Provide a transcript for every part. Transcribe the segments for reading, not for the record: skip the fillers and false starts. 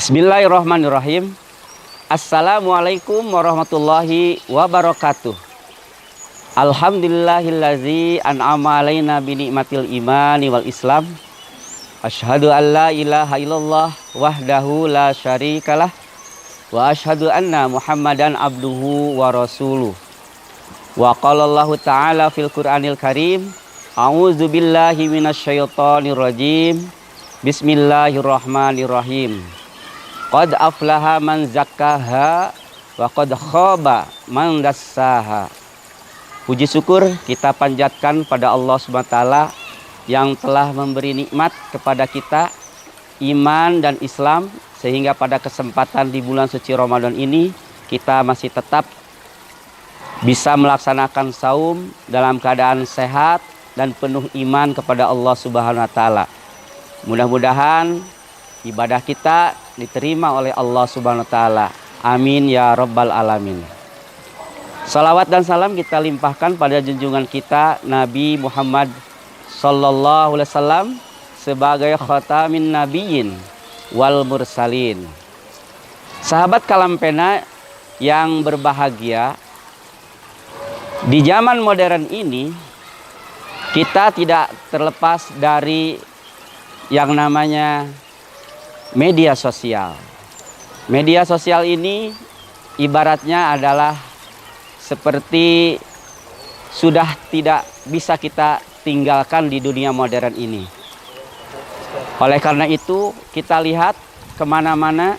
Bismillahirrahmanirrahim. Assalamualaikum warahmatullahi wabarakatuh. Alhamdulillahillazi an'ama alaina binikmatil imani wal islam. Asyhadu an la ilaha illallah wahdahu la syarikalah. Wa asyhadu anna Muhammadan abduhu wa rasuluh. Wa qala Allahu ta'ala fil Qur'anil Karim, a'udzu billahi minasyaitonir rajim. Bismillahirrahmanirrahim. Qad aflaha man zakkaha wa qad khaba man dassaha. Puji syukur kita panjatkan pada Allah SWT yang telah memberi nikmat kepada kita iman dan Islam, sehingga pada kesempatan di bulan suci Ramadan ini kita masih tetap bisa melaksanakan saum dalam keadaan sehat dan penuh iman kepada Allah Subhanahu wa taala. Mudah-mudahan ibadah kita diterima oleh Allah Subhanahu wa taala. Amin ya rabbal alamin. Salawat dan salam kita limpahkan pada junjungan kita Nabi Muhammad sallallahu alaihi wasallam sebagai khatamin nabiyyin wal mursalin. Sahabat kalam pena yang berbahagia, di zaman modern ini kita tidak terlepas dari yang namanya media sosial. Media sosial ini ibaratnya adalah seperti sudah tidak bisa kita tinggalkan di dunia modern ini. Oleh karena itu kita lihat kemana-mana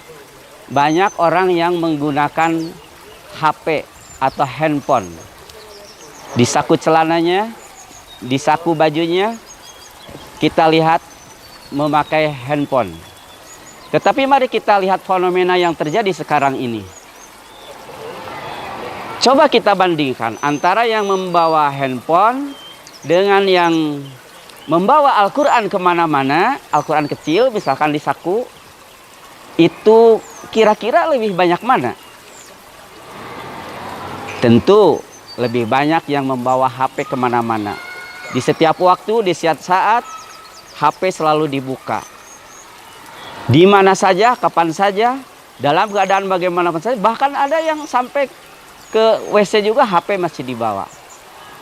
banyak orang yang menggunakan HP atau handphone. Di saku celananya, di saku bajunya kita lihat memakai handphone. Tetapi mari kita lihat fenomena yang terjadi sekarang ini. Coba kita bandingkan antara yang membawa handphone dengan yang membawa Al-Quran kemana-mana, Al-Quran kecil misalkan di saku, itu kira-kira lebih banyak mana? Tentu lebih banyak yang membawa HP kemana-mana. Di setiap waktu, di setiap saat, HP selalu dibuka. Di mana saja, kapan saja, dalam keadaan bagaimanapun saja. Bahkan ada yang sampai ke WC juga HP masih dibawa.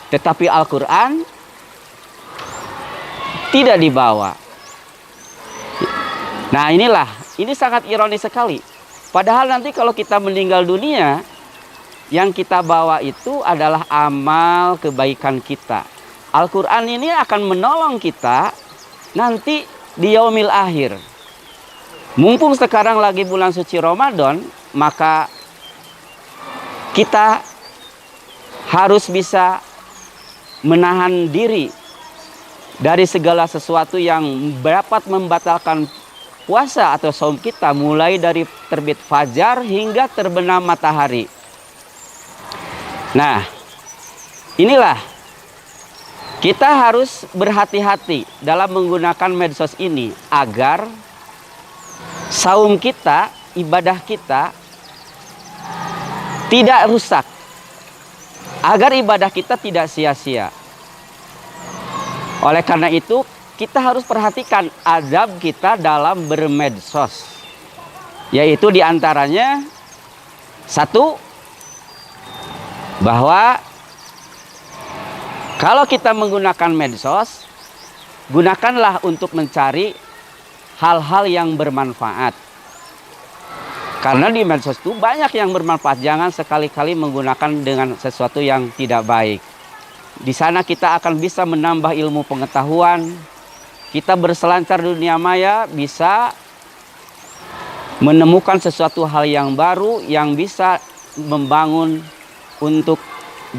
Tetapi Al-Quran tidak dibawa. Nah ini sangat ironis sekali. Padahal nanti kalau kita meninggal dunia, yang kita bawa itu adalah amal kebaikan kita. Al-Quran ini akan menolong kita nanti di yaumil akhir. Mumpung sekarang lagi bulan suci Ramadan, maka kita harus bisa menahan diri dari segala sesuatu yang dapat membatalkan puasa atau saum kita, mulai dari terbit fajar hingga terbenam matahari. Nah, inilah kita harus berhati-hati dalam menggunakan medsos ini agar saum kita, ibadah kita tidak rusak, agar ibadah kita tidak sia-sia. Oleh karena itu kita harus perhatikan adab kita dalam bermedsos, yaitu diantaranya satu, bahwa kalau kita menggunakan medsos, gunakanlah untuk mencari hal-hal yang bermanfaat. Karena di medsos itu banyak yang bermanfaat. Jangan sekali-kali menggunakan dengan sesuatu yang tidak baik. Di sana kita akan bisa menambah ilmu pengetahuan. Kita berselancar di dunia maya, bisa menemukan sesuatu hal yang baru yang bisa membangun untuk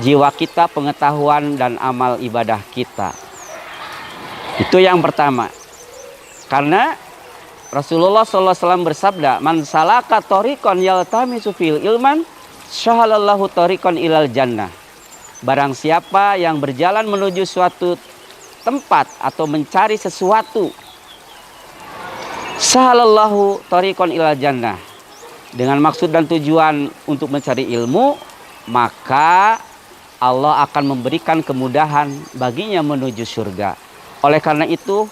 jiwa kita, pengetahuan dan amal ibadah kita. Itu yang pertama. Karena Rasulullah SAW bersabda, "Man salaka thoriqan yaltamisu fil ilman, syahalallahu thoriqan ilal jannah." Barang siapa yang berjalan menuju suatu tempat atau mencari sesuatu, syahalallahu thoriqan ilal jannah, dengan maksud dan tujuan untuk mencari ilmu, maka Allah akan memberikan kemudahan baginya menuju surga. Oleh karena itu,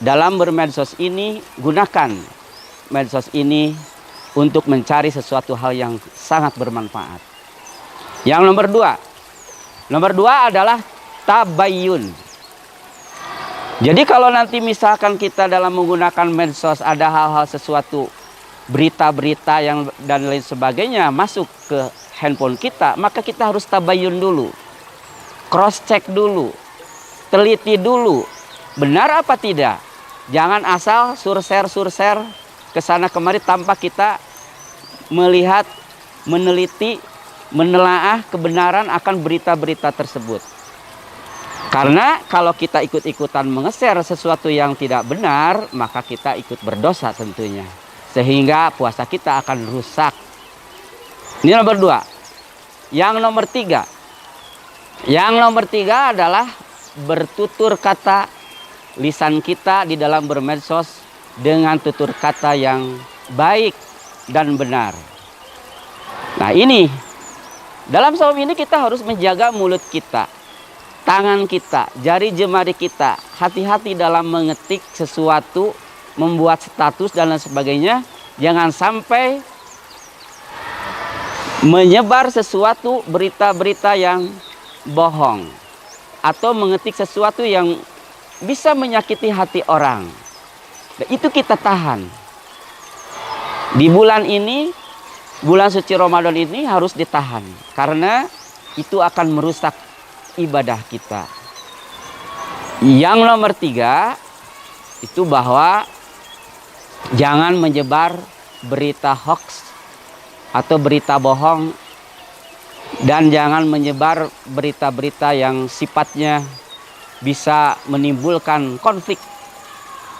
dalam bermedsos ini gunakan medsos ini untuk mencari sesuatu hal yang sangat bermanfaat. Yang nomor dua adalah tabayyun. Jadi kalau nanti misalkan kita dalam menggunakan medsos ada hal-hal sesuatu, berita-berita yang dan lain sebagainya masuk ke handphone kita, maka kita harus tabayyun dulu, cross check dulu, teliti dulu, benar apa tidak. Jangan asal surshare ke sana kemari tanpa kita melihat, meneliti, menelaah kebenaran akan berita-berita tersebut. Karena kalau kita ikut-ikutan mengeser sesuatu yang tidak benar, maka kita ikut berdosa tentunya. Sehingga puasa kita akan rusak. Ini nomor dua. Yang nomor tiga adalah bertutur kata lisan kita di dalam bermedsos dengan tutur kata yang baik dan benar. Nah ini, dalam saum ini kita harus menjaga mulut kita, tangan kita, jari jemari kita. Hati-hati dalam mengetik sesuatu, membuat status dan lain sebagainya. Jangan sampai menyebar sesuatu berita-berita yang bohong, atau mengetik sesuatu yang bisa menyakiti hati orang. Dan itu kita tahan. Di bulan ini, bulan suci Ramadan ini harus ditahan. Karena itu akan merusak ibadah kita. Yang nomor tiga, itu bahwa jangan menyebar berita hoax atau berita bohong. Dan jangan menyebar berita-berita yang sifatnya bisa menimbulkan konflik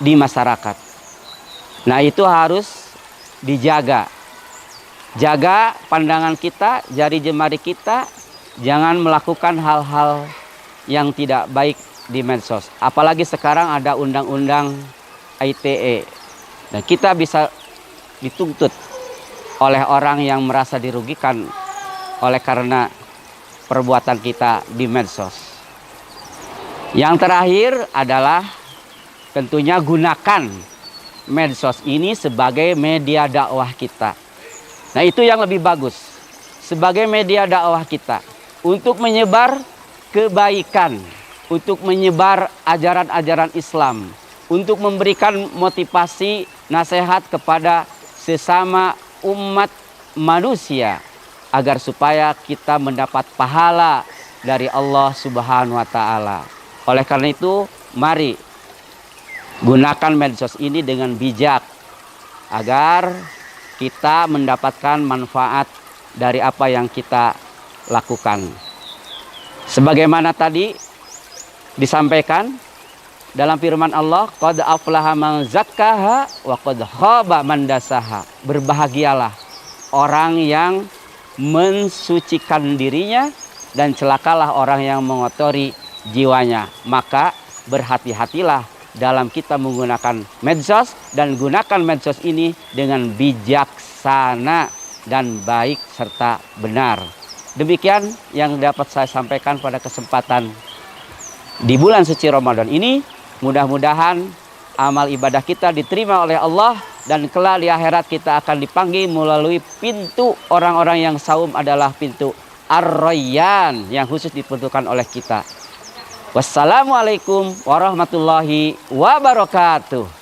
di masyarakat. Nah itu harus dijaga. Jaga pandangan kita, jari jemari kita. Jangan melakukan hal-hal yang tidak baik di medsos. Apalagi sekarang ada undang-undang ITE. Dan kita bisa dituntut oleh orang yang merasa dirugikan oleh karena perbuatan kita di medsos. Yang terakhir adalah tentunya gunakan medsos ini sebagai media dakwah kita. Nah itu yang lebih bagus. Sebagai media dakwah kita. Untuk menyebar kebaikan. Untuk menyebar ajaran-ajaran Islam. Untuk memberikan motivasi, nasihat kepada sesama umat manusia. Agar supaya kita mendapat pahala dari Allah Subhanahu wa Ta'ala. Oleh karena itu, mari gunakan medsos ini dengan bijak agar kita mendapatkan manfaat dari apa yang kita lakukan. Sebagaimana tadi disampaikan dalam firman Allah, qad aflaha man zakkaha wa qad khaba man dasaha. Berbahagialah orang yang mensucikan dirinya dan celakalah orang yang mengotori jiwanya. Maka berhati-hatilah dalam kita menggunakan medsos dan gunakan medsos ini dengan bijaksana dan baik serta benar. Demikian yang dapat saya sampaikan pada kesempatan di bulan suci Ramadan ini. Mudah-mudahan amal ibadah kita diterima oleh Allah dan kelak di akhirat kita akan dipanggil melalui pintu orang-orang yang saum adalah pintu Ar-Rayyan yang khusus diperuntukkan oleh kita. Wassalamualaikum warahmatullahi wabarakatuh.